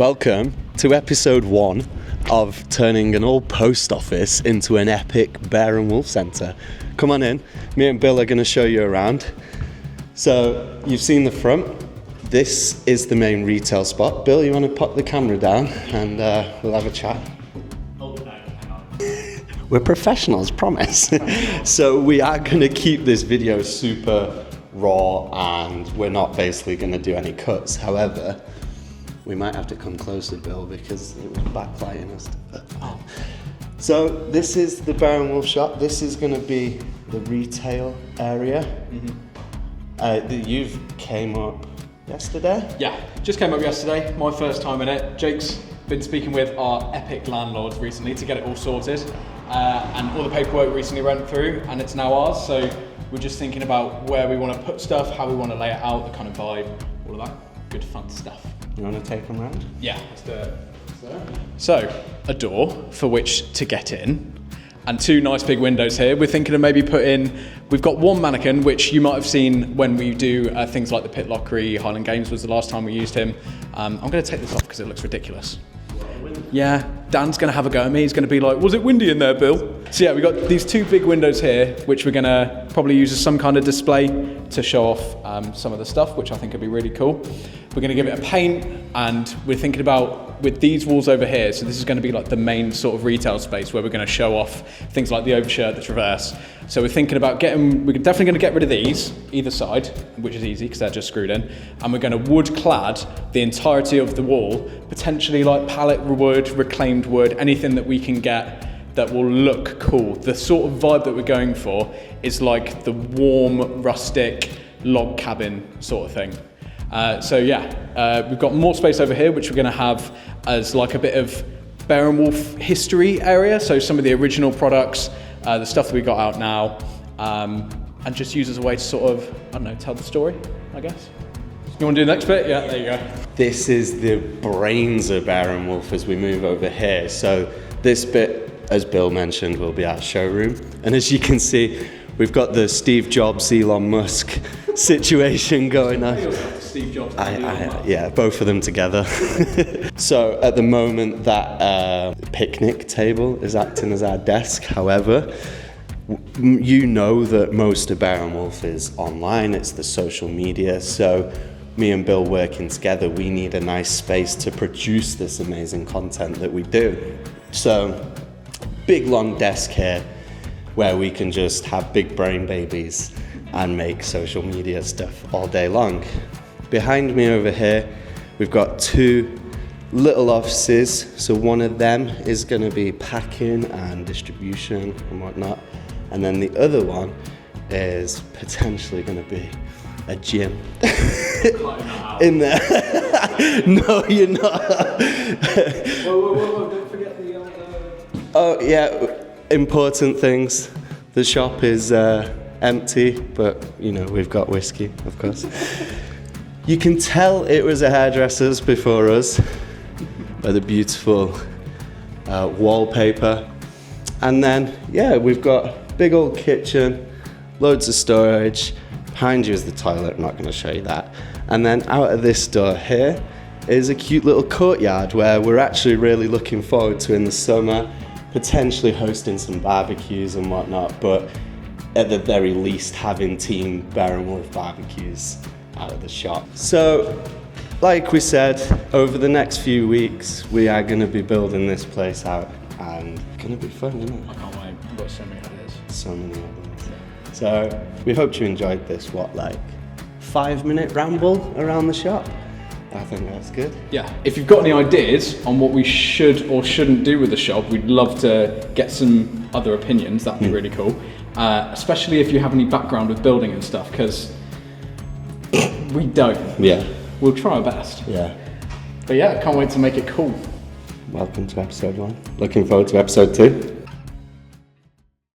Welcome to episode 1 of turning an old post office into an epic Bear&Wolf centre. Come on in, me and Bill are going to show you around. So you've seen the front. This is the main retail spot. Bill, you want to pop the camera down and we'll have a chat? Oh, no, hang on. We're professionals, promise. So we are going to keep this video super raw and we're not basically going to do any cuts. However, we might have to come closer, Bill, because it was backlighting us. So this is the Bear&Wolf shop. This is going to be the retail area. You've came up yesterday? Yeah, just came up yesterday, my first time in it. Jake's been speaking with our epic landlords recently to get it all sorted. And all the paperwork recently went through and it's now ours. So we're just thinking about where we want to put stuff, how we want to lay it out, the kind of vibe, all of that good fun stuff. You want to take them around? Yeah, let's do it. So, a door for which to get in, and 2 nice big windows here. We're thinking of maybe we've got one mannequin, which you might have seen when we do things like the Pit Lockery, Highland Games was the last time we used him. I'm going to take this off because it looks ridiculous. Yeah, Dan's going to have a go at me. He's going to be like, was it windy in there, Bill? So yeah, we've got these 2 big windows here, which we're going to probably use as some kind of display to show off some of the stuff, which I think would be really cool. We're going to give it a paint, and we're thinking about with these walls over here, so this is going to be like the main sort of retail space where we're going to show off things like the overshirt, the traverse. So we're thinking about we're definitely going to get rid of these, either side, which is easy because they're just screwed in, and we're going to wood clad the entirety of the wall, potentially like pallet wood, reclaimed wood, anything that we can get that will look cool. The sort of vibe that we're going for is like the warm, rustic log cabin sort of thing. So yeah, we've got more space over here, which we're going to have as like a bit of Bear&Wolf history area. So some of the original products, the stuff that we got out now, and just use as a way to sort of, I don't know, tell the story, I guess. You want to do the next bit? Yeah, there you go. This is the brains of Bear&Wolf as we move over here. So this bit, as Bill mentioned, will be our showroom. And as you can see, we've got the Steve Jobs, Elon Musk situation going on. Steve Jobs. Yeah, both of them together. So at the moment, that picnic table is acting as our desk. However, you know that most of Bear&Wolf is online. It's the social media. So me and Bill working together, we need a nice space to produce this amazing content that we do. So big long desk here where we can just have big brain babies and make social media stuff all day long. Behind me over here, we've got 2 little offices. So one of them is going to be packing and distribution and whatnot. And then the other one is potentially going to be a gym. In there. No, you're not. Whoa, don't forget the... Oh, yeah, important things. The shop is empty, but, you know, we've got whiskey, of course. You can tell it was a hairdresser's before us, by the beautiful wallpaper. And then, yeah, we've got big old kitchen, loads of storage. Behind you is the toilet, I'm not going to show you that. And then out of this door here is a cute little courtyard where we're actually really looking forward to in the summer, potentially hosting some barbecues and whatnot, but at the very least having team Bear&Wolf barbecues out of the shop. So, like we said, over the next few weeks, we are going to be building this place out, and it's going to be fun, isn't it? I can't wait, I've got so many ideas. So many ideas. So, we hope you enjoyed this, 5-minute ramble around the shop? I think that's good. Yeah, if you've got any ideas on what we should or shouldn't do with the shop, we'd love to get some other opinions. That'd be really cool. Especially if you have any background with building and stuff, because we don't. Yeah. We'll try our best. Yeah. But yeah, can't wait to make it cool. Welcome to episode 1. Looking forward to episode 2.